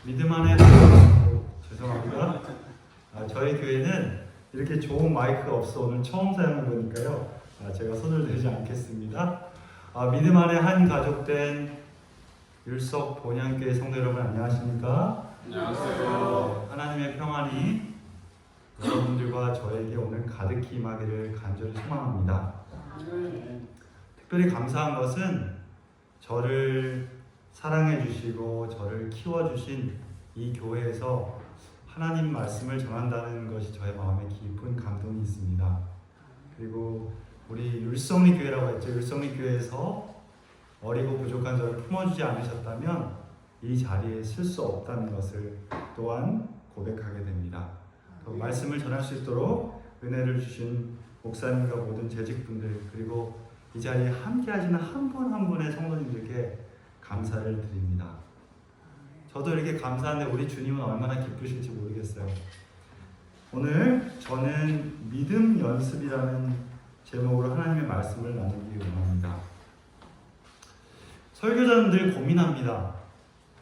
믿음 안에 죄송합니다. 저희 교회는 이렇게 좋은 마이크가 없어 오늘 처음 사용해 보니까요. 제가 손을 대지 않겠습니다. 믿음 안에 한 가족된 율석 본향교회 성도 여러분 안녕하십니까? 안녕하세요. 하나님의 평안이 여러분들과 저에게 오늘 가득히 임하기를 간절히 소망합니다. 특별히 감사한 것은 저를 사랑해 주시고 저를 키워 주신 이 교회에서 하나님 말씀을 전한다는 것이 저의 마음에 깊은 감동이 있습니다. 그리고 우리 율성리 교회라고 했죠. 율성리 교회에서 어리고 부족한 저를 품어주지 않으셨다면 이 자리에 쓸 수 없다는 것을 또한 고백하게 됩니다. 말씀을 전할 수 있도록 은혜를 주신 목사님과 모든 재직분들 그리고 이 자리에 함께 하시는 한 분 한 분의 성도님들께 감사를 드립니다. 저도 이렇게 감사한데 우리 주님은 얼마나 기쁘실지 모르겠어요. 오늘 저는 믿음 연습이라는 제목으로 하나님의 말씀을 나누기 원합니다. 설교자들 고민합니다.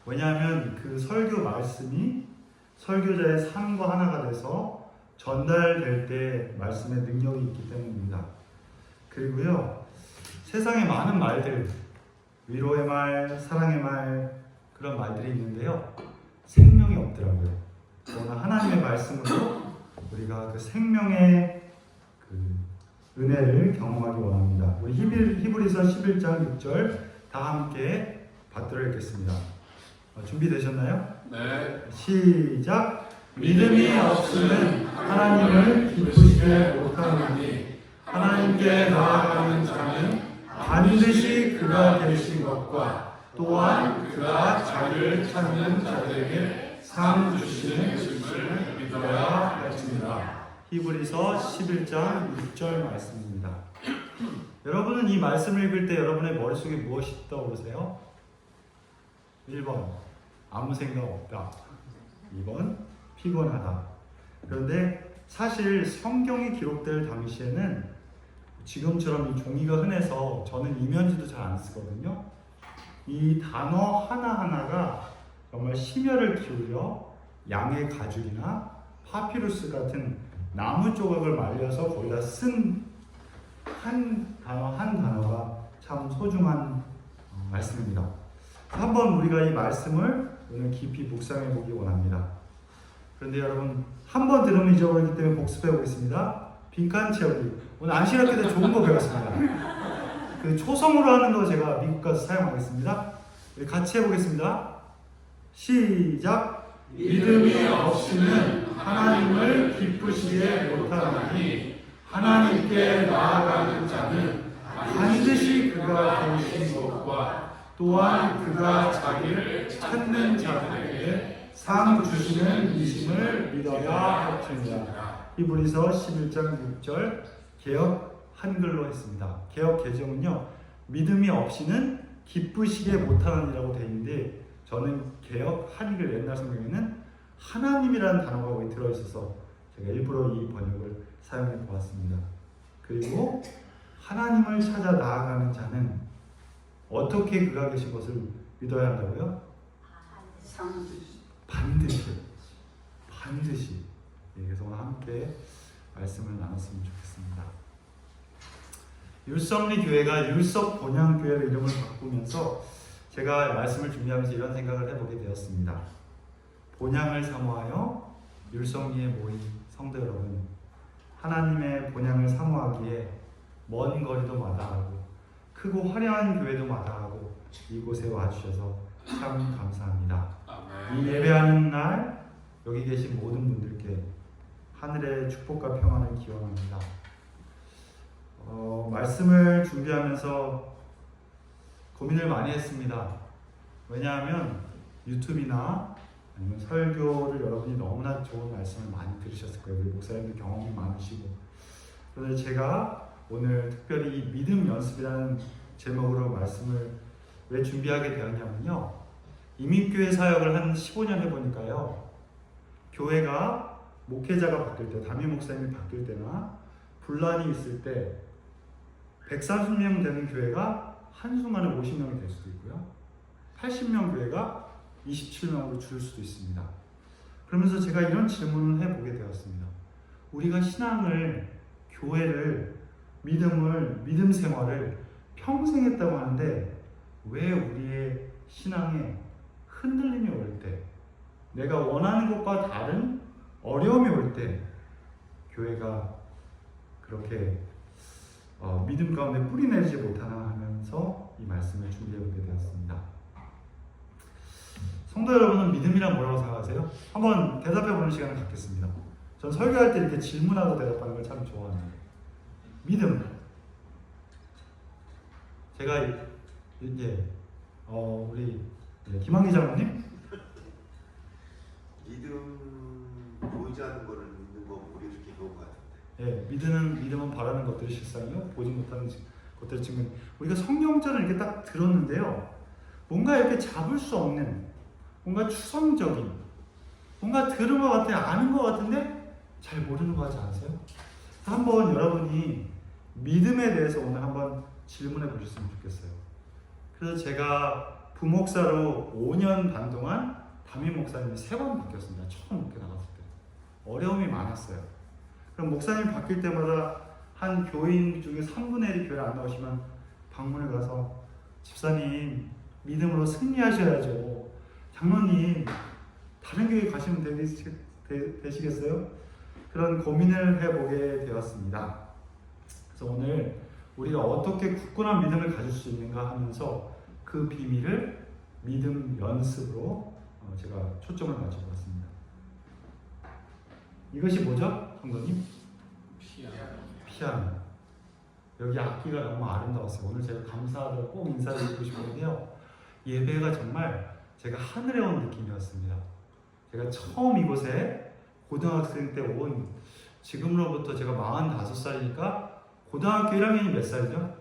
왜냐하면 그 설교 말씀이 설교자의 삶과 하나가 돼서 전달될 때 말씀의 능력이 있기 때문입니다. 그리고요, 세상에 많은 말들, 위로의 말, 사랑의 말, 그런 말들이 있는데요, 생명이 없더라고요. 그러나 하나님의 말씀으로 우리가 그 생명의 그 은혜를 경험하기 원합니다. 우리 히브리서 11장 6절 다 함께 받들어 읽겠습니다. 준비되셨나요? 네. 시작. 믿음이 없으면 하나님을 기쁘시게 못하노니 하나님께 나아가는 자는 반드시 그가 계신 것과 또한 그가 자기를 찾는 자들에게 상 주시는 것을 믿어야 할지니라. 히브리서 11장 6절 말씀입니다. 여러분은 이 말씀을 읽을 때 여러분의 머릿속에 무엇이 떠오르세요? 1번 아무 생각 없다. 2번 피곤하다. 그런데 사실 성경이 기록될 당시에는 지금처럼 이 종이가 흔해서 저는 이면지도 잘 안 쓰거든요. 이 단어 하나하나가 정말 심혈을 기울여 양의 가죽이나 파피루스 같은 나무 조각을 말려서 거기다 쓴 한 단어 한 단어가 참 소중한 말씀입니다. 한번 우리가 이 말씀을 오늘 깊이 묵상해 보기 원합니다. 그런데 여러분 한 번 들으면 잊어버리기 때문에 복습해 보겠습니다. 빈칸 채우기. 오늘 안시학교 때 좋은 거 배웠습니다. 그 초성으로 하는 거 제가 미국 가서 사용하겠습니다. 우리 같이 해보겠습니다. 시작. 믿음이 없이는 하나님을 기쁘시게 못하나니 하나님께 나아가는 자는 반드시 그가 계신 것과 또한 그가 자기를 찾는 자들에게 상 주시는 이심을 믿어야 할지니라. 히브리서 11장 6절 개역 한글로 했습니다. 개역 개정은요, 믿음이 없이는 기쁘시게 못하느니라고 되어 있는데 저는 개역 한글 옛날 성경에는 하나님이라는 단어가 거기 들어있어서 제가 일부러 이 번역을 사용해 보았습니다. 그리고 하나님을 찾아 나아가는 자는 어떻게 그가 계신 것을 믿어야 한다고요? 반드시. 그래서 오늘 함께 말씀을 나눴으면 좋겠습니다. 율성리 교회가 율석 본향교회로 이름을 바꾸면서 제가 말씀을 준비하면서 이런 생각을 해보게 되었습니다. 본향을 사모하여 율성리에 모인 성도 여러분, 하나님의 본향을 사모하기에 먼 거리도 마다하고 크고 화려한 교회도 마다하고 이곳에 와주셔서 참 감사합니다. 이 예배하는 날 여기 계신 모든 분들께 하늘의 축복과 평안을 기원합니다. 말씀을 준비하면서 고민을 많이 했습니다. 왜냐하면 유튜브나 아니면 설교를 여러분이 너무나 좋은 말씀을 많이 들으셨을 거예요. 우리 목사님들 경험이 많으시고. 그런데 제가 오늘 특별히 이 믿음 연습이라는 제목으로 말씀을 왜 준비하게 되었냐면요, 이민교회 사역을 한 15년 해보니까요, 교회가 목회자가 바뀔 때, 담임 목사님이 바뀔 때나 분란이 있을 때 130명 되는 교회가 한순간에 50명이 될 수도 있고요, 80명 교회가 27명으로 줄일 수도 있습니다. 그러면서 제가 이런 질문을 해보게 되었습니다. 우리가 신앙을, 교회를, 믿음 생활을 평생 했다고 하는데 왜 우리의 신앙에 흔들림이 올 때, 내가 원하는 것과 다른 어려움이 올 때 교회가 그렇게 믿음 가운데 뿌리내리지 못하나 하면서 이 말씀을 준비해보게 되었습니다. 성도 여러분은 믿음이란 뭐라고 생각하세요? 한번 대답해보는 시간을 갖겠습니다. 전 설교할 때 이렇게 질문하고 대답하는 걸 참 좋아합니다. 믿음. 제가 이제 우리 김한기 장로님? 믿음 보이지 않는 거를 믿는 거 우리 이렇게 배운 것 같은데. 믿음은 바라는 것들이 실상이요, 보지 못하는 것들이 증명. 우리가 성경절을 이렇게 딱 들었는데요, 뭔가 이렇게 잡을 수 없는, 뭔가 추상적인, 뭔가 들은 것 같아, 아는 것 같은데 잘 모르는 것 같지 않으세요? 한번 여러분이 믿음에 대해서 오늘 한번 질문해 보셨으면 좋겠어요. 그래서 제가 부목사로 5년 반 동안 담임 목사님이 3번 바뀌었습니다. 처음 이렇게 나갔을 때 어려움이 많았어요. 그럼 목사님 바뀔 때마다 한 교인 중에 3분의 1이 교회를 안 나오시면 방문을 가서, 집사님 믿음으로 승리하셔야죠, 장로님 다른 교회 가시면 되시겠어요? 그런 고민을 해보게 되었습니다. 그래서 오늘 우리가 어떻게 굳건한 믿음을 가질 수 있는가 하면서 그 비밀을 믿음 연습으로 제가 초점을 맞춰봤습니다. 이것이 뭐죠, 성도님? 피아노. 여기 악기가 너무 아름다웠어요. 오늘 제가 감사하다고 꼭 인사를 드리고 싶은데요, 예배가 정말 제가 하늘에 온 느낌이었습니다. 제가 처음 이곳에 고등학생 때 온, 지금으로부터 제가 45살이니까 고등학교 1학년이 몇 살이죠?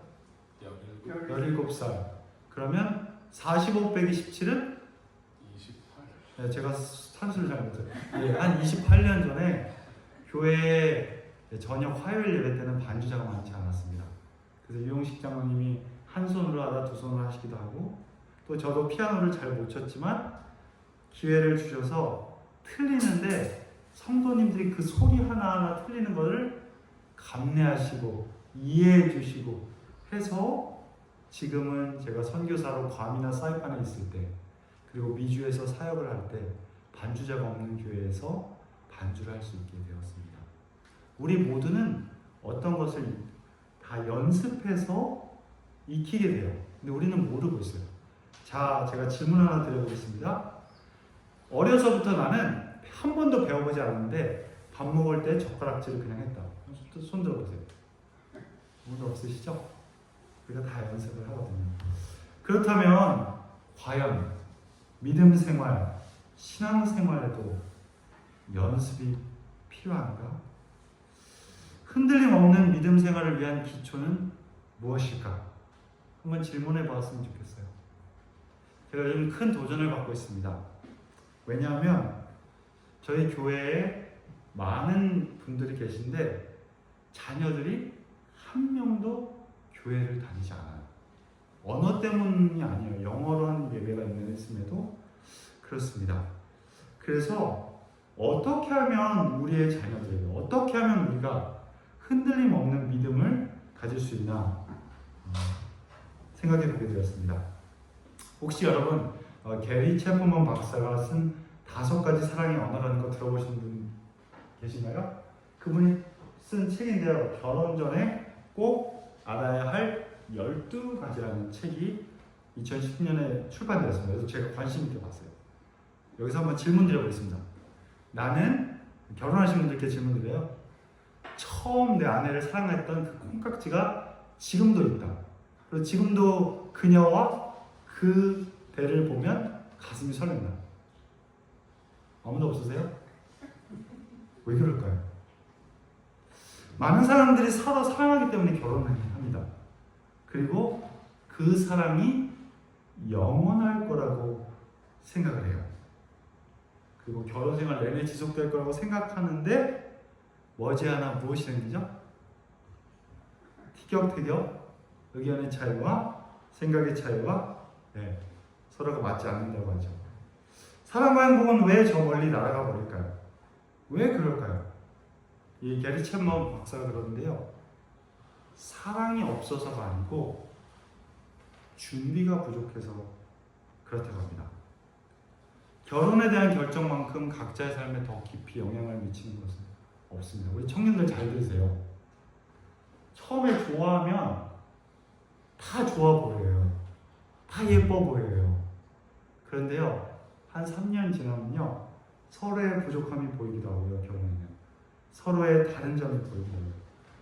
17살. 그러면 45 빼기 17은? 28. 네, 제가 산수를 잘 못해요. 한 28년 전에 교회에 저녁 화요일 예배 때는 반주자가 많지 않았습니다. 그래서 유용식 장로님이 한 손으로 하다 두 손으로 하시기도 하고, 또 저도 피아노를 잘 못 쳤지만 기회를 주셔서 틀리는데 성도님들이 그 소리 하나하나 틀리는 것을 감내하시고 이해해 주시고 해서 지금은 제가 선교사로 괌이나 사이판에 있을 때, 그리고 미주에서 사역을 할 때 반주자가 없는 교회에서 반주를 할 수 있게 되었습니다. 우리 모두는 어떤 것을 다 연습해서 익히게 돼요. 근데 우리는 모르고 있어요. 자, 제가 질문 하나 드려보겠습니다. 어려서부터 나는 한 번도 배워보지 않았는데 밥 먹을 때 젓가락질을 그냥 했다. 손 들어보세요. 오늘 없으시죠? 우리가 다 연습을 하거든요. 그렇다면 과연 믿음 생활, 신앙 생활에도 연습이 필요한가? 흔들림 없는 믿음 생활을 위한 기초는 무엇일까? 한번 질문해 보았으면 좋겠어요. 제가 요즘 큰 도전을 받고 있습니다. 왜냐하면 저희 교회에 많은 분들이 계신데 자녀들이 한 명도 교회를 다니지 않아요. 언어 때문이 아니에요. 영어로 하는 예배가 있음에도 그렇습니다. 그래서 어떻게 하면 우리의 자녀들에게, 어떻게 하면 우리가 흔들림 없는 믿음을 가질 수 있나 생각해 보게 되었습니다. 혹시 여러분 게리 채플먼 박사가 쓴 5가지 사랑의 언어라는 거 들어보신 분 계신가요? 그분이 쓴 책인데요, 결혼 전에 꼭 알아야 할 12가지라는 책이 2010년에 출판되었습니다. 그래서 제가 관심 있게 봤어요. 여기서 한번 질문 드려보겠습니다. 나는, 결혼하신 분들께 질문 드려요. 처음 내 아내를 사랑했던 그 콩깍지가 지금도 있다. 그리고 지금도 그녀와 그 배를 보면 가슴이 설렌다. 아무도 없으세요? 왜 그럴까요? 많은 사람들이 서로 사랑하기 때문에 결혼을 합니다. 그리고 그 사랑이 영원할 거라고 생각을 해요. 그리고 결혼 생활 내내 지속될 거라고 생각하는데 머지않아 무엇이 생기죠? 티격태격, 의견의 차이와 생각의 차이와 서로가 맞지 않는다고 하죠. 사랑과 행복은 왜 저 멀리 날아가 버릴까요? 왜 그럴까요? 이 게리 챕먼 박사가 그러는데요. 사랑이 없어서가 아니고 준비가 부족해서 그렇다고 합니다. 결혼에 대한 결정만큼 각자의 삶에 더 깊이 영향을 미치는 것은 없습니다. 우리 청년들 잘 들으세요. 처음에 좋아하면 다 좋아 보여요. 다 예뻐 보여요. 그런데요, 한 3년 지나면요, 서로의 부족함이 보이기도 하고요, 결혼에는. 서로의 다른 점이 보이기도 해요.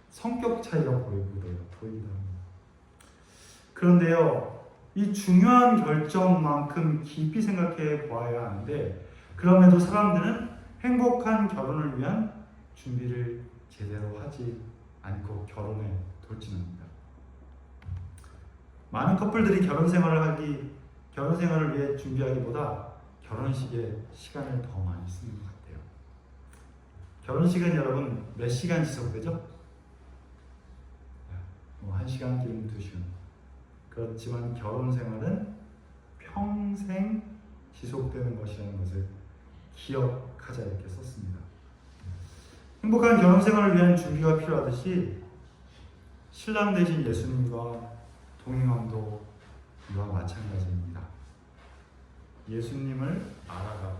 성격 차이가 보이기도 합니다. 그런데요, 이 중요한 결정만큼 깊이 생각해 보아야 하는데, 그럼에도 사람들은 행복한 결혼을 위한 준비를 제대로 하지 않고 결혼에 돌진합니다. 많은 커플들이 결혼 생활을 위해 준비하기보다 결혼식에 시간을 더 많이 쓰는 것 같아요. 결혼식은 여러분 몇 시간 지속되죠? 1시간 길면 2시간. 그렇지만 결혼 생활은 평생 지속되는 것이라는 것을 기억하자 이렇게 썼습니다. 행복한 결혼 생활을 위한 준비가 필요하듯이 신랑 되신 예수님과 동행함도 이와 마찬가지입니다. 예수님을 알아가고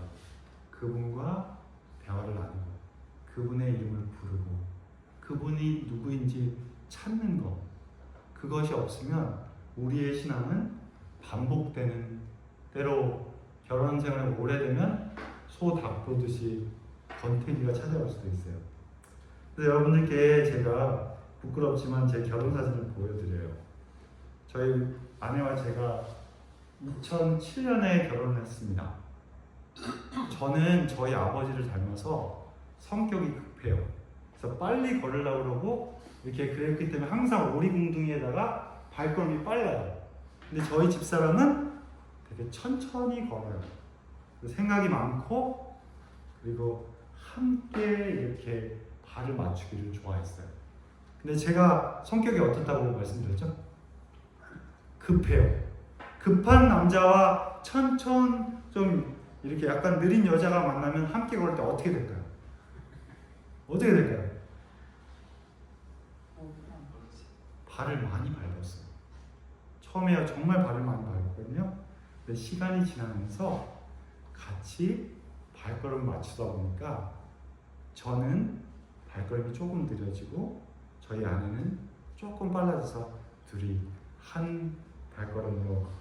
그분과 대화를 나누고 그분의 이름을 부르고 그분이 누구인지 찾는 것, 그것이 없으면 우리의 신앙은 반복되는, 때로 결혼 생활이 오래되면 소 닭보듯이 권태기가 찾아올 수도 있어요. 그래서 여러분들께 제가 부끄럽지만 제 결혼 사진을 보여드려요. 저희 아내와 제가 2007년에 결혼을 했습니다. 저는 저희 아버지를 닮아서 성격이 급해요. 그래서 빨리 걸으려고 그러고 이렇게 그랬기 때문에 항상 오리궁둥이에다가 발걸음이 빨라요. 근데 저희 집사람은 되게 천천히 걸어요. 생각이 많고 그리고 함께 이렇게 발을 맞추기를 좋아했어요. 근데 제가 성격이 어떻다고 말씀드렸죠? 급해요. 급한 남자와 좀 이렇게 약간 느린 여자가 만나면 함께 걸을 때 어떻게 될까요? 어떻게 될까요? 발을 많이 밟았어요. 처음에 정말 발을 많이 밟았거든요. 근데 시간이 지나면서 같이 발걸음을 맞추다 보니까 저는 발걸음이 조금 느려지고 저희 아내는 조금 빨라져서 둘이 한 발걸음으로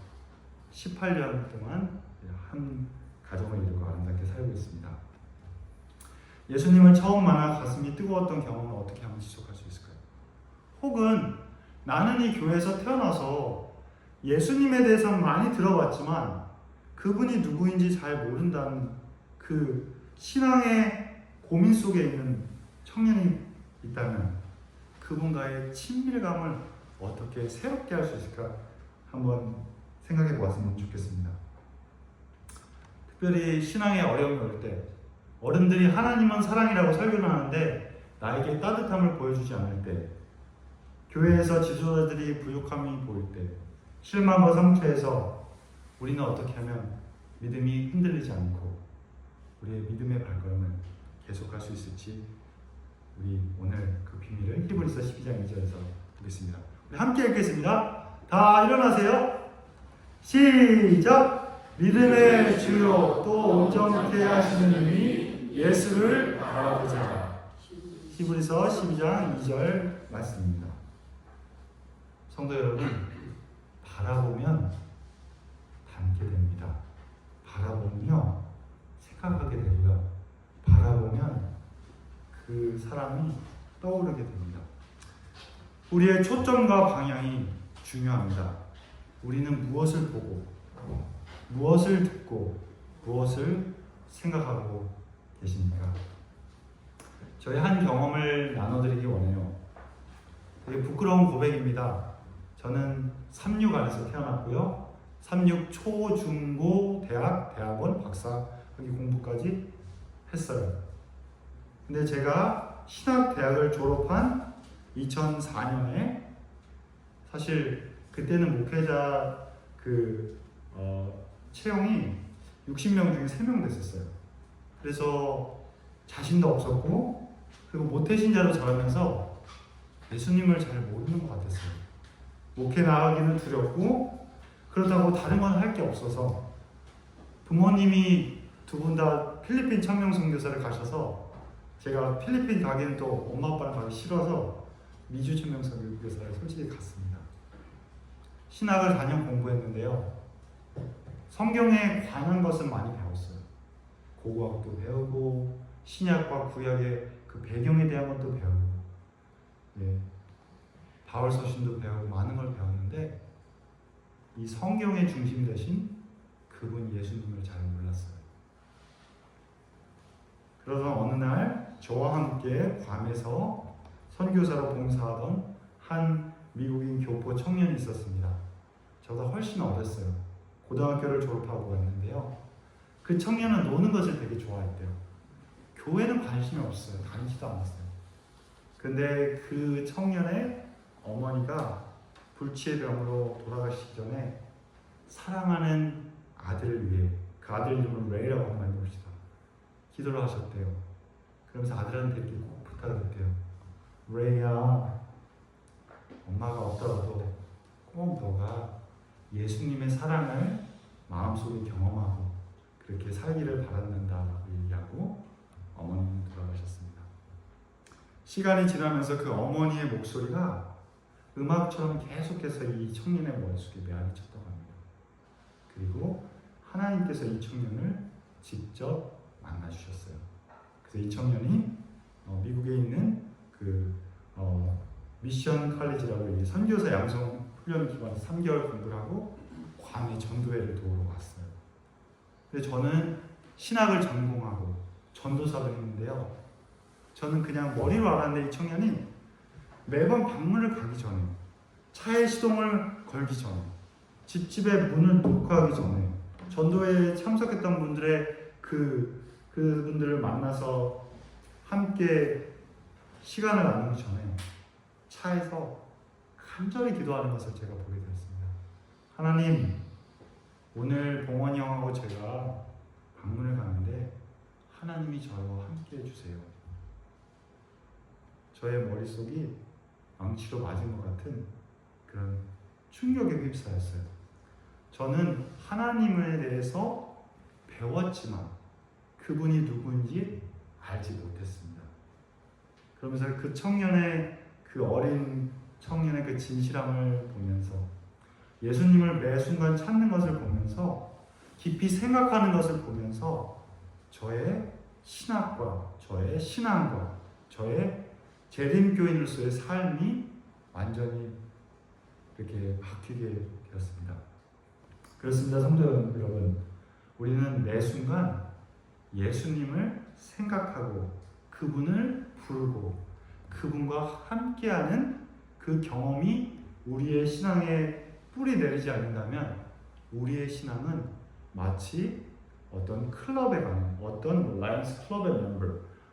18년 동안 한 가정을 이루고 아름답게 살고 있습니다. 예수님을 처음 만나 가슴이 뜨거웠던 경험을 어떻게 하면 지속할 수 있을까요? 혹은 나는 이 교회에서 태어나서 예수님에 대해서 많이 들어봤지만 그분이 누구인지 잘 모른다는 그 신앙의 고민 속에 있는 청년이 있다면 그분과의 친밀감을 어떻게 새롭게 할 수 있을까 한번 생각해 보았으면 좋겠습니다. 특별히 신앙에 어려움이 올 때 어른들이 하나님은 사랑이라고 설교를 하는데 나에게 따뜻함을 보여주지 않을 때, 교회에서 지도자들이 부족함이 보일 때, 실망과 상처에서 우리는 어떻게 하면 믿음이 흔들리지 않고 우리의 믿음의 발걸음을 계속할 수 있을지, 우리 오늘 그 비밀을 히브리서 12장 2절에서 보겠습니다. 우리 함께 읽겠습니다. 다 일어나세요. 시작! 믿음의 주요 또 온전케 하시는 이미 예수를 바라보자. 히브리서 12장 2절 말씀입니다. 성도 여러분, 바라보면 닮게 됩니다. 바라보면요, 생각하게 되고요. 바라보면 그 사람이 떠오르게 됩니다. 우리의 초점과 방향이 중요합니다. 우리는 무엇을 보고, 무엇을 듣고, 무엇을 생각하고 계십니까? 저희 한 경험을 나눠드리기 원해요. 되게 부끄러운 고백입니다. 저는 36 안에서 태어났고요. 36 초, 중, 고, 대학원, 박사학위 공부까지 했어요. 근데 제가 신학대학을 졸업한 2004년에 사실 그때는 목회자 채용이 60명 중에 3명 됐었어요. 그래서 자신도 없었고 그리고 모태신자로 자라면서 예수님을 잘 모르는 것 같았어요. 목회 나가기는 두렵고 그렇다고 다른 건 할 게 없어서 부모님이 두 분 다 필리핀 청년 선교사를 가셔서 제가 필리핀 가기는 또 엄마 아빠랑 가기 싫어서 미주 청년 선교사를 솔직히 갔습니다. 신학을 4년 공부했는데요. 성경에 관한 것은 많이 배웠어요. 고고학도 배우고 신약과 구약의 그 배경에 대한 것도 배우고 바울 서신도 배우고 많은 걸 배웠는데 이 성경의 중심 대신 그분 예수님을 잘 몰랐어요. 그러던 어느 날 저와 함께 괌에서 선교사로 봉사하던 한 미국인 교포 청년이 있었습니다. 저보다 훨씬 어렸어요. 고등학교를 졸업하고 왔는데요. 그 청년은 노는 것을 되게 좋아했대요. 교회는 관심이 없어요. 다니지도 않았어요. 근데 그 청년의 어머니가 불치의 병으로 돌아가시기 전에 사랑하는 아들을 위해, 그 아들 이름을 레이라고 한번 해봅시다, 기도를 하셨대요. 그러면서 아들한테 이렇게 꼭 부탁을 했대요. 레이야, 엄마가 없더라도 꼭 너가 예수님의 사랑을 마음속에 경험하고 그렇게 살기를 바란다고 얘기하고 어머니는 돌아가셨습니다. 시간이 지나면서 그 어머니의 목소리가 음악처럼 계속해서 이 청년의 머릿속에 메아리 쳤다고 합니다. 그리고 하나님께서 이 청년을 직접 만나주셨어요. 그래서 이 청년이 미국에 있는 그 미션 칼리지라고 이 선교사 양성 훈련 기관에서 3개월 공부를 하고 괌에 전도회를 도우러 왔어요. 근데 저는 신학을 전공하고 전도사도 했는데요. 저는 그냥 머리로 알았는데 이 청년이 매번 방문을 가기 전에, 차에 시동을 걸기 전에, 집집의 문을 노크하기 전에, 전도회에 참석했던 분들의 그분들을 만나서 함께 시간을 나누기 전에 차에서 간절히 기도하는 것을 제가 보게 되었습니다. 하나님, 오늘 봉원이 형하고 제가 방문을 가는데 하나님이 저와 함께 해주세요. 저의 머릿속이 망치로 맞은 것 같은 그런 충격에 휩싸였어요. 저는 하나님에 대해서 배웠지만 그분이 누구인지 알지 못했습니다. 그러면서 그 청년의, 그 어린 청년의 그 진실함을 보면서, 예수님을 매 순간 찾는 것을 보면서, 깊이 생각하는 것을 보면서 저의 신학과 저의 신앙과 저의 재림교인으로서의 삶이 완전히 이렇게 바뀌게 되었습니다. 그렇습니다. 성도 여러분, 우리는 매 순간 예수님을 생각하고 그분을 부르고 그분과 함께하는 그 경험이 우리의 신앙에 뿌리 내리지 않는다면 우리의 신앙은 마치 어떤 클럽에 가는, 어떤 라이언스 클럽의 멤버,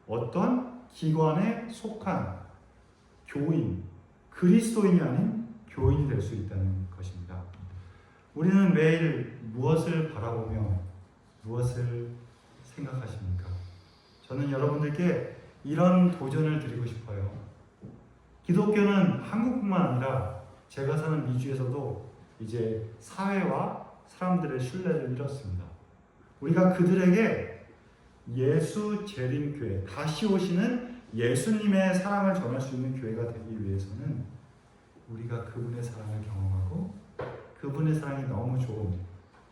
어떤 기관에 속한 교인, 그리스도인이 아닌 교인이 될 수 있다는 것입니다. 우리는 매일 무엇을 바라보며 무엇을 생각하십니까? 저는 여러분들께 이런 도전을 드리고 싶어요. 기독교는 한국뿐만 아니라 제가 사는 미주에서도 이제 사회와 사람들의 신뢰를 잃었습니다. 우리가 그들에게 예수 재림교회, 다시 오시는 예수님의 사랑을 전할 수 있는 교회가 되기 위해서는 우리가 그분의 사랑을 경험하고 그분의 사랑이 너무 좋은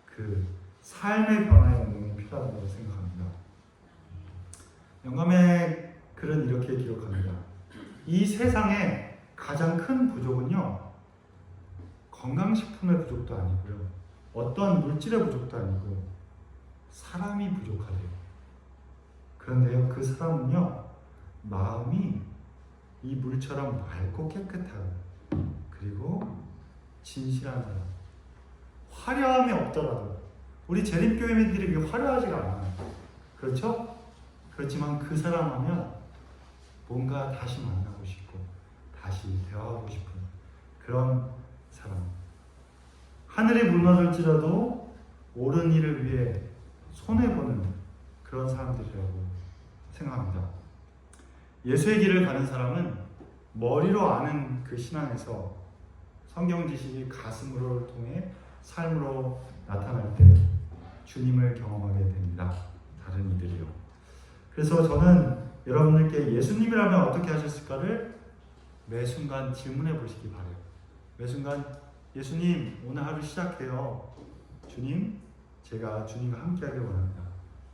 그 삶의 변화의 운동이 필요하다고 생각합니다. 영감의 글은 이렇게 기록합니다. 이 세상에 가장 큰 부족은요, 건강식품의 부족도 아니고요, 어떤 물질의 부족도 아니고 사람이 부족하대요. 그런데요, 그 사람은요, 마음이 이 물처럼 맑고 깨끗하고 그리고 진실한 사람, 화려함이 없더라도, 우리 재림교회민들이 화려하지가 않아요. 그렇죠? 그렇지만 그 사람 하면 뭔가 다시 만나고 싶고 다시 대화하고 싶은 그런 사람. 하늘이 무너질지라도 옳은 일을 위해 손해보는 그런 사람들이라고 생각합니다. 예수의 길을 가는 사람은 머리로 아는 그 신앙에서 성경 지식이 가슴으로 통해 삶으로 나타날 때 주님을 경험하게 됩니다. 다른 이들이요. 그래서 저는 여러분들께 예수님이라면 어떻게 하셨을까를 매 순간 질문해 보시기 바래요. 매 순간 예수님 오늘 하루 시작해요. 주님 제가 주님과 함께하길 원합니다.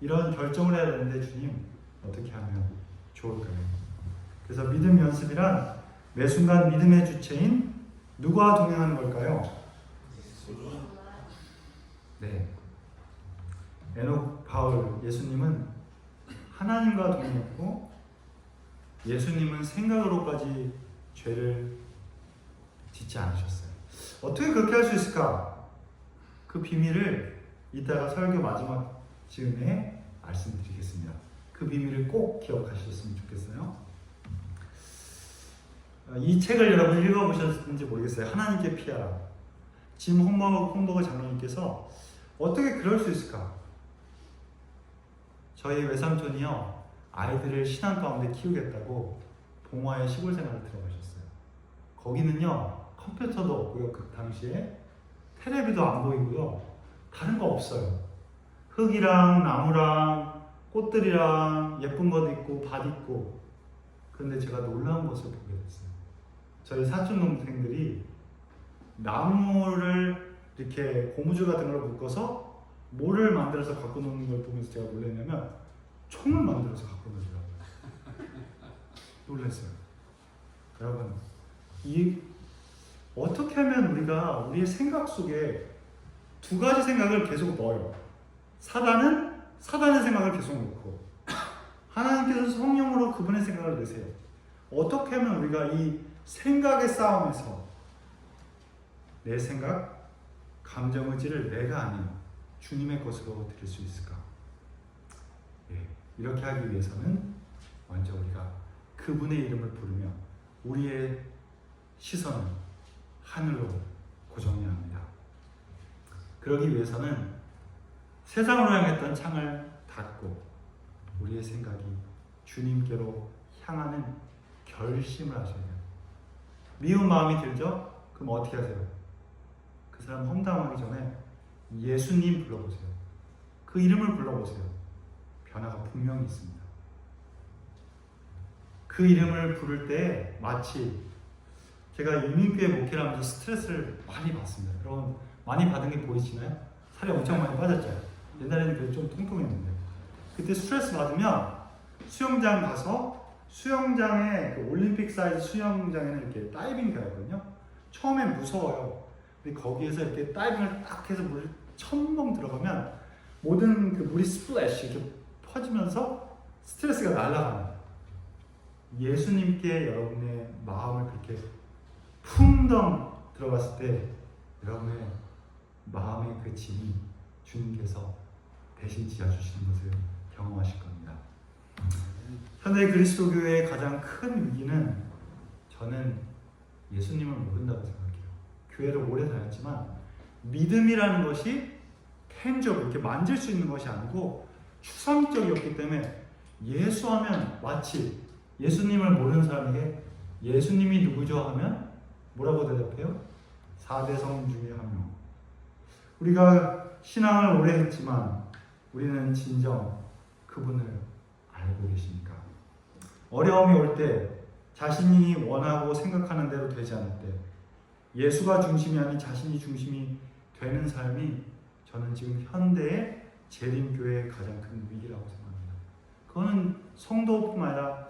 이런 결정을 해야 되는데 주님 어떻게 하면 좋을까요? 그래서 믿음 연습이란 매 순간 믿음의 주체인 누구와 동행하는 걸까요? 네. 에녹 바울 예수님은 하나님과 동행했고 예수님은 생각으로까지 죄를 짓지 않으셨어요. 어떻게 그렇게 할 수 있을까? 그 비밀을 이따가 설교 마지막 즈음에 말씀드리겠습니다. 그 비밀을 꼭 기억하셨으면 좋겠어요. 이 책을 여러분 읽어보셨는지 모르겠어요. 하나님께 피하라. 짐 홈버거 장로님께서 어떻게 그럴 수 있을까? 저희 외삼촌이요 아이들을 신앙 가운데 키우겠다고 봉화의 시골 생활을 들어가셨어요. 거기는요 컴퓨터도 없고요. 그 당시에 텔레비도 안 보이고요. 다른 거 없어요. 흙이랑 나무랑 꽃들이랑 예쁜 것도 있고 밭 있고. 그런데 제가 놀라운 것을 보게 됐어요. 저희 사촌 동생들이 나무를 이렇게 고무줄 같은 걸 묶어서 뭐를 만들어서 갖고 노는 걸 보면서 제가 놀랐냐면 총을 만들어서 갖고 놀더라고요. 놀랐어요. 여러분, 어떻게 하면 우리가 우리의 생각 속에 두 가지 생각을 계속 넣어요. 사단은 사단의 생각을 계속 넣고 하나님께서 성령으로 그분의 생각을 내세요. 어떻게 하면 우리가 이 생각의 싸움에서 내 생각, 감정, 의지를 내가 아닌 주님의 것으로 드릴 수 있을까? 이렇게 하기 위해서는 먼저 우리가 그분의 이름을 부르며 우리의 시선을 하늘로 고정해야 합니다. 그러기 위해서는 세상으로 향했던 창을 닫고 우리의 생각이 주님께로 향하는 결심을 하셔야 돼요. 미운 마음이 들죠? 그럼 어떻게 하세요? 그 사람 험담하기 전에 예수님 불러보세요. 그 이름을 불러보세요. 변화가 분명히 있습니다. 그 이름을 부를 때 마치 제가 유민교회 목회를 하면서 스트레스를 많이 받습니다. 여러분 많이 받은 게 보이시나요? 살이 엄청 많이 빠졌죠? 옛날에는 그래도 좀 통통했는데 그때 스트레스 받으면 수영장 가서 수영장에 그 올림픽 사이즈 수영장에는 이렇게 다이빙 배웠거든요. 처음엔 무서워요. 근데 거기에서 이렇게 다이빙을 딱 해서 물을 첨벙 들어가면 모든 그 물이 스플래시 이렇게 퍼지면서 스트레스가 날아갑니다. 예수님께 여러분의 마음을 그렇게 풍덩 들어갔을 때 여러분의 마음의 그 짐이 주님께서 대신 지어주시는 것을 경험하실 겁니다. 현대 그리스도교회의 가장 큰 위기는 저는 예수님을 모른다고 생각해요. 교회를 오래 다녔지만 믿음이라는 것이 텐저블 이렇게 만질 수 있는 것이 아니고 추상적이었기 때문에 예수하면 마치 예수님을 모르는 사람에게 예수님이 누구죠 하면 뭐라고 대답해요? 4대 성인 중에 한 명. 우리가 신앙을 오래 했지만 우리는 진정 그분을 알고 계십니까? 어려움이 올 때 자신이 원하고 생각하는 대로 되지 않을 때 예수가 중심이 아닌 자신이 중심이 되는 삶이 저는 지금 현대의 재림교회의 가장 큰 위기라고 생각합니다. 그거는 성도뿐만 아니라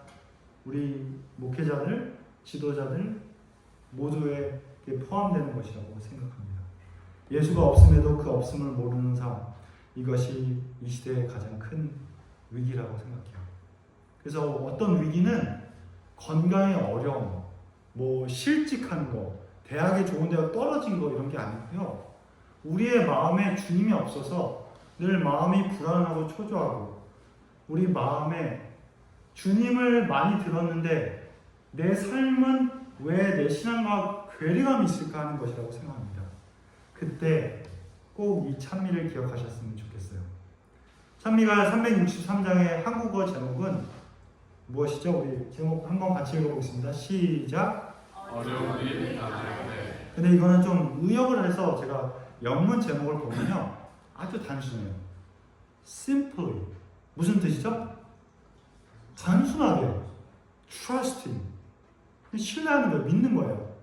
우리 목회자들, 지도자들 모두에 포함되는 것이라고 생각합니다. 예수가 없음에도 그 없음을 모르는 삶, 이것이 이 시대의 가장 큰 위기라고 생각해요. 그래서 어떤 위기는 건강의 어려움, 뭐 실직한 거, 대학에 좋은 데가 떨어진 거 이런 게 아니고요. 우리의 마음에 주님이 없어서 늘 마음이 불안하고 초조하고 우리 마음에 주님을 많이 들었는데 내 삶은 왜 내 신앙과 괴리감이 있을까 하는 것이라고 생각합니다. 그때 꼭 이 찬미를 기억하셨으면 좋겠어요. 찬미가 363장의 한국어 제목은 무엇이죠? 우리 제목 한번 같이 읽어보겠습니다. 시작. 어려운 일 당할 때. 근데 이거는 좀 의역을 해서 제가 영문 제목을 보면요 아주 단순해요. Simply 무슨 뜻이죠? 단순하게 trusting 신뢰하는 거예요. 믿는 거예요.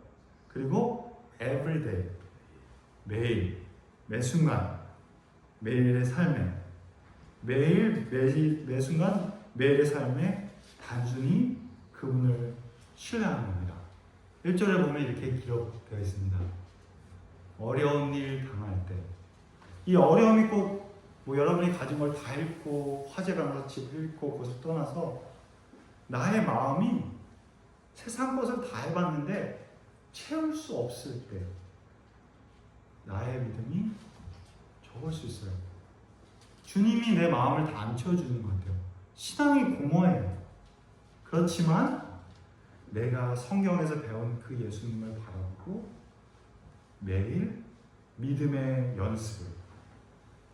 그리고 everyday 매일 매순간 매일의 삶에 매 순간 매일의 삶에 단순히 그분을 신뢰하는 겁니다. 1절에 보면 이렇게 기록되어 있습니다. 어려운 일 당할 때. 이 어려움이 꼭 뭐 여러분이 가진 걸 다 잃고 화재가 나서 집을 잃고 곳을 떠나서 나의 마음이 세상 것을 다 해봤는데 채울 수 없을 때 나의 믿음이 적을 수 있어요. 주님이 내 마음을 다 안 채워주는 것 같아요. 신앙이 공허해요. 그렇지만 내가 성경에서 배운 그 예수님을 바라보고 매일 믿음의 연습을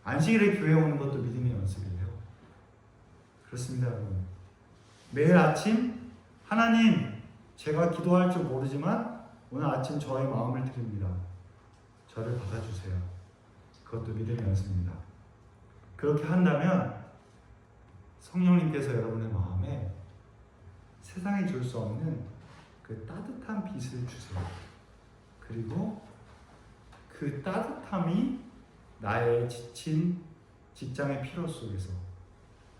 안식일에 교회 오는 것도 믿음의 연습이에요. 그렇습니다, 여러분. 매일 아침 하나님 제가 기도할 줄 모르지만 오늘 아침 저의 마음을 드립니다. 저를 받아주세요. 그것도 믿음의 연습입니다. 그렇게 한다면 성령님께서 여러분의 마음에 세상이 줄 수 없는 그 따뜻한 빛을 주세요. 그리고 그 따뜻함이 나의 지친 직장의 피로 속에서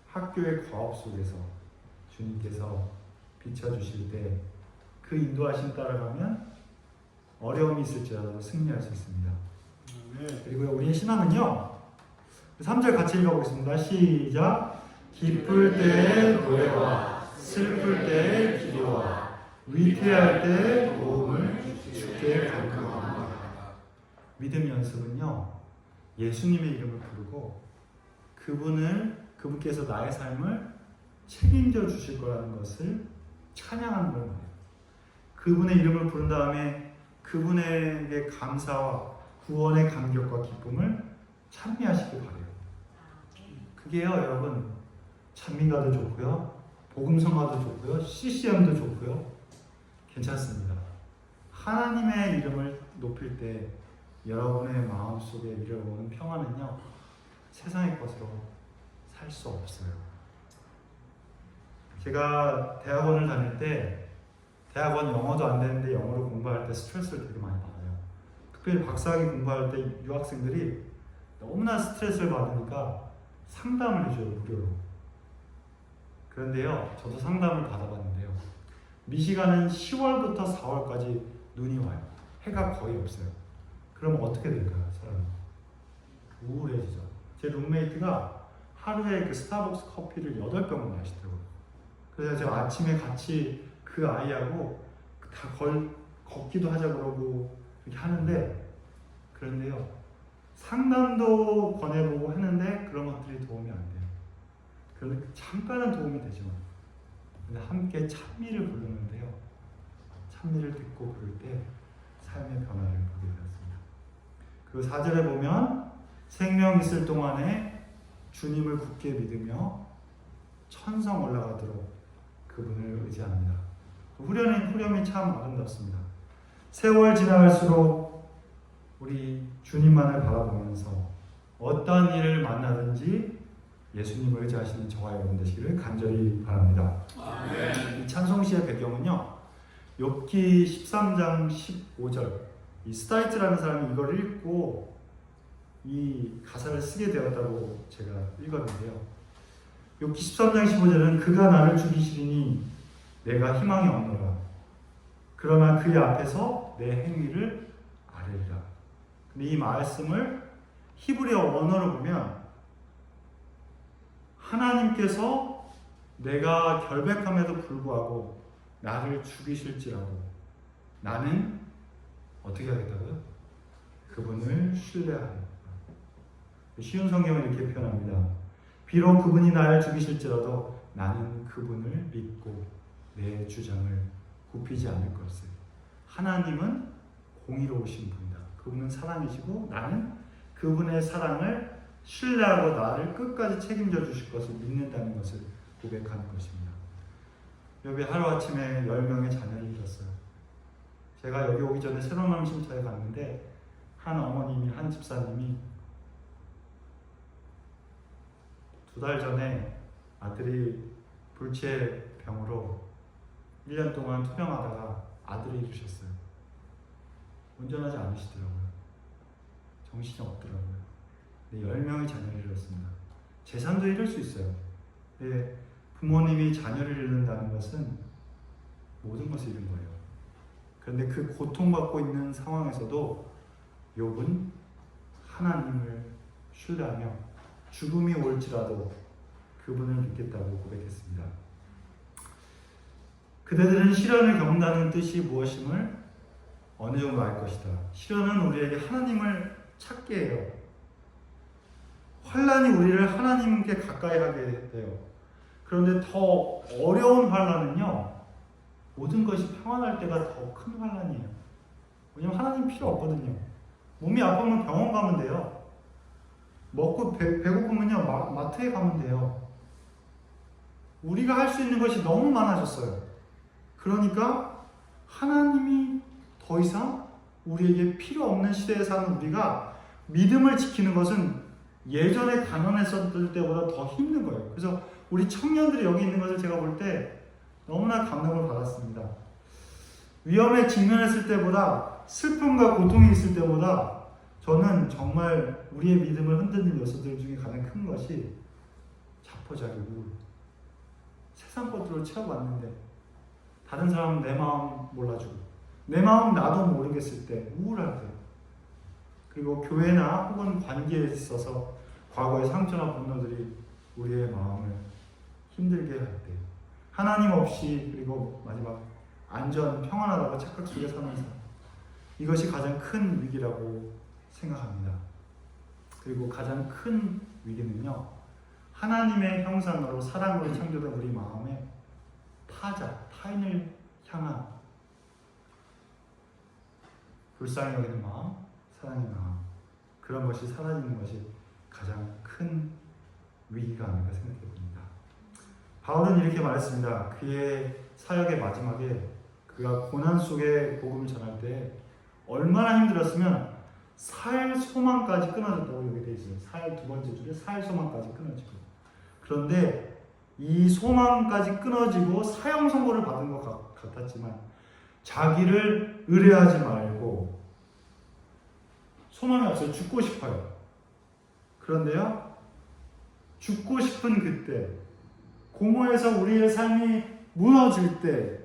학교의 과업 속에서 주님께서 비춰주실 때 그 인도하심 따라가면 어려움이 있을지라도 승리할 수 있습니다. 그리고 우리의 신앙은요 3절 같이 읽어보겠습니다. 시작. 기쁠 때의 노래와 슬플 때의 기도와 위태할 때의 도움을 주께 간구합니다. 믿음 연습은요 예수님의 이름을 부르고 그분께서 나의 삶을 책임져 주실 거라는 것을 찬양하는 거예요. 그분의 이름을 부른 다음에 그분에게 감사와 구원의 감격과 기쁨을 찬미하시길 바래요. 그게요 여러분 찬미가도 좋고요 복음성가도 좋고요 CCM도 좋고요 괜찮습니다. 하나님의 이름을 높일 때 여러분의 마음속에 밀어오는 평화는요 세상의 것으로 살 수 없어요. 제가 대학원을 다닐 때 대학원 영어도 안 되는데 영어로 공부할 때 스트레스를 되게 많이 받아요. 특별히 박사학위 공부할 때 유학생들이 너무나 스트레스를 받으니까 상담을 해줘요 무료로. 그런데요 저도 상담을 받아봤는데요 미시간은 10월부터 4월까지 눈이 와요. 해가 거의 없어요. 그럼 어떻게 될까요 사람이? 우울해지죠. 제 룸메이트가 하루에 그 스타벅스 커피를 8병을 마시더라고요. 그래서 제가 아침에 같이 그 아이하고 다 걷기도 하자 그러고 이렇게 하는데 그런데요 상담도 권해보고 했는데 그런 것들이 도움이 안 돼요. 그런데 잠깐은 도움이 되지만 근데 함께 찬미를 부르는데요 찬미를 듣고 부를 때 삶의 변화를 보게 되었습니다. 그리고 4절에 보면 생명 있을 동안에 주님을 굳게 믿으며 천성 올라가도록 그분을 의지합니다. 후렴이 참 아름답습니다. 세월 지나갈수록 우리 주님만을 바라보면서 어떠한 일을 만나든지 예수님을 의지하시는 저와 여러분 되시기를 간절히 바랍니다. 아멘. 이 찬송시의 배경은요 욥기 13장 15절 이 스타이트라는 사람이 이걸 읽고 이 가사를 쓰게 되었다고 제가 읽었는데요 욥기 13장 15절은 그가 나를 죽이시리니 내가 희망이 없노라 그러나 그의 앞에서 내 행위를 아뢰리라. 근데 이 말씀을 히브리어 언어로 보면 하나님께서 내가 결백함에도 불구하고 나를 죽이실지라도 나는 어떻게 하겠다고요? 그분을 신뢰하겠다. 쉬운 성경은 이렇게 표현합니다. 비록 그분이 나를 죽이실지라도 나는 그분을 믿고 내 주장을 굽히지 않을 것을. 하나님은 공의로우신 분이다. 그분은 사랑이시고 나는 그분의 사랑을 신뢰하고 나를 끝까지 책임져 주실 것을 믿는다는 것을 고백하는 것입니다. 욥이 하루아침에 10명의 자녀를 잃었어요. 제가 여기 오기 전에 새로운 마음 심차에 갔는데 한 어머님이, 한 집사님이 2달 전에 아들이 불치병으로 1년 동안 투병하다가 아들을 잃으셨어요. 운전하지 않으시더라고요. 정신이 없더라고요. 근데 10명의 자녀를 잃었습니다. 재산도 잃을 수 있어요. 근데 부모님이 자녀를 잃는다는 것은 모든 것을 잃은 거예요. 그런데 그 고통받고 있는 상황에서도 욥은 하나님을 신뢰하며 죽음이 올지라도 그분을 믿겠다고 고백했습니다. 그대들은 시련을 겪는다는 뜻이 무엇임을 어느 정도 알 것이다. 시련은 우리에게 하나님을 찾게 해요. 환난이 우리를 하나님께 가까이 하게 돼요. 그런데 더 어려운 환난은요, 모든 것이 평안할 때가 더 큰 환난이에요. 왜냐면 하나님 필요 없거든요. 몸이 아프면 병원 가면 돼요. 먹고 배고프면요 마트에 가면 돼요. 우리가 할 수 있는 것이 너무 많아졌어요. 그러니까 하나님이 더 이상 우리에게 필요 없는 시대에 사는 우리가 믿음을 지키는 것은 예전에 가난했었을 때보다 더 힘든 거예요. 그래서 우리 청년들이 여기 있는 것을 제가 볼 때 너무나 감동을 받았습니다. 위험에 직면했을 때보다, 슬픔과 고통이 있을 때보다 저는 정말 우리의 믿음을 흔드는 요소들 중에 가장 큰 것이 자포자기 우울. 세상 것들을 채워봤는데 다른 사람은 내 마음 몰라주고 내 마음 나도 모르겠을 때 우울할 때, 그리고 교회나 혹은 관계에 있어서 과거의 상처나 분노들이 우리의 마음을 힘들게 할 때, 하나님 없이, 그리고 마지막 안전, 평안하다고 착각 속에 사는 사람, 이것이 가장 큰 위기라고 생각합니다. 그리고 가장 큰 위기는요, 하나님의 형상으로 사랑으로 창조된 우리 마음에 타인을 향한 불쌍히 여기는 마음, 사랑의 마음, 그런 것이 사라지는 것이 가장 큰 위기가 아닌가 생각해 봅니다. 바울은 이렇게 말했습니다. 그의 사역의 마지막에 그가 고난 속에 복음을 전할 때 얼마나 힘들었으면 살 소망까지 끊어졌다고 여기 되어 있어요. 살 두 번째 줄에 살 소망까지 끊어지고. 그런데 이 소망까지 끊어지고 사형 선고를 받은 것 같았지만 자기를 의뢰하지 말고, 소망이 없어요. 죽고 싶어요. 그런데요, 죽고 싶은 그때, 공허에서 우리의 삶이 무너질 때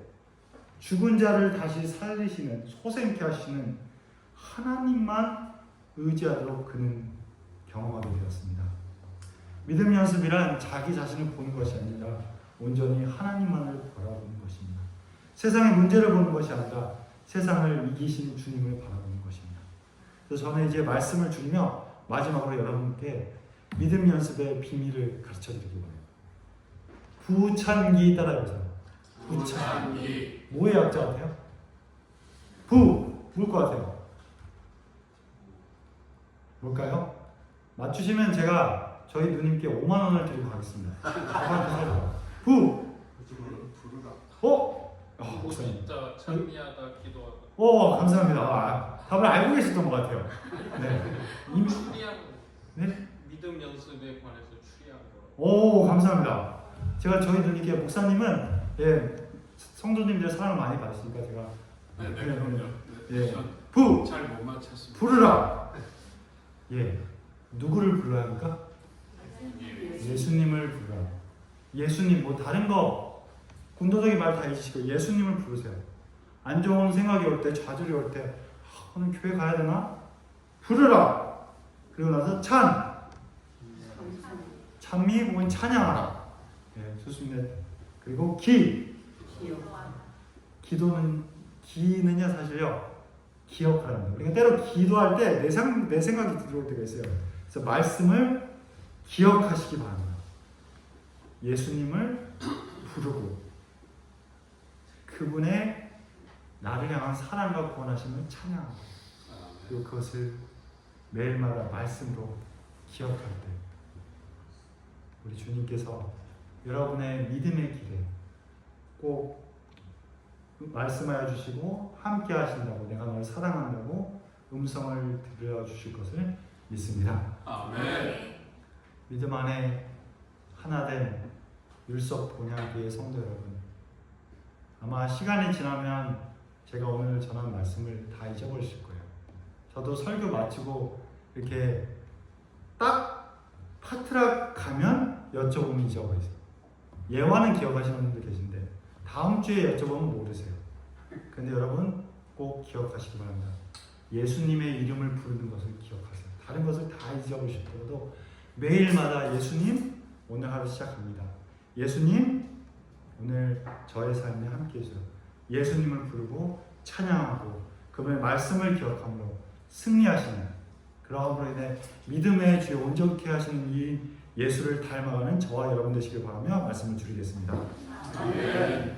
죽은 자를 다시 살리시는, 소생케 하시는 하나님만 의지하도록 그는 경험하게 되었습니다. 믿음 연습이란 자기 자신을 보는 것이 아니라 온전히 하나님만을 바라보는 것입니다. 세상의 문제를 보는 것이 아니라 세상을 이기신 주님을 바라보는 것입니다. 그래서 저는 이제 말씀을 줄이며 마지막으로 여러분께 믿음 연습의 비밀을 가르쳐 드리기 원해요. 부찬기 따라해보세요. 부찬기. 뭐의 약자 같아요? 뭘 것 같아요? 뭘까요? 맞추시면 제가 저희 누님께 5만 원을 드리고 가겠습니다. 목사님. 진짜 찬미하다 기도하다. 감사합니다. 답을 알고 계셨던 것 같아요. 네. 추리한 네? 믿음 연습에 관해서 추리한 거. 감사합니다. 제가 저희 누님께, 목사님은 성도님들 사랑을 많이 받으시니까 제가 잘못 맞췄습니다. 부르라. 누구를 불러야 합니까? 예수님을 부르라. 예수님, 뭐 다른 거 군도덕이 말 다 잊으시고 예수님을 부르세요. 안 좋은 생각이 올 때, 좌절이 올 때, 오늘 교회 가야 되나? 부르라. 그리고 나서 찬미 혹은 찬양하라. 좋습니다. 그리고 기도는요 사실요 기억하라는 거예요. 그러니까 때로 기도할 때 내 생각이 들어올 때가 있어요. 그래서 말씀을 기억하시기 바랍니다. 예수님을 부르고 그분의 나를 향한 사랑과 구원하심을 찬양하고, 그리고 그것을 매일마다 말씀으로 기억할 때 우리 주님께서 여러분의 믿음의 길에 꼭 말씀하여 주시고 함께 하신다고, 내가 너를 사랑한다고 음성을 들려주실 것을 믿습니다. 아멘. 믿음 안에 하나된 율석 본향교회 성도 여러분, 아마 시간이 지나면 제가 오늘 전한 말씀을 다 잊어버리실 거예요. 저도 설교 마치고 이렇게 딱 파트락 가면 여쭤보면 잊어버리세요. 예화는 기억하시는 분들 계신데 다음 주에 여쭤보면 모르세요. 근데 여러분 꼭 기억하시기 바랍니다. 예수님의 이름을 부르는 것을 기억하세요. 다른 것을 다 잊어버리실 거라도 매일마다 예수님 오늘 하루 시작합니다. 예수님 오늘 저의 삶에 함께 해주세요. 예수님을 부르고 찬양하고 그분의 말씀을 기억함으로 승리하시는, 그러함으로 인해 믿음의 주에 온전케 하시는 이 예수를 닮아가는 저와 여러분 되시길 바라며 말씀을 드리겠습니다. 아멘.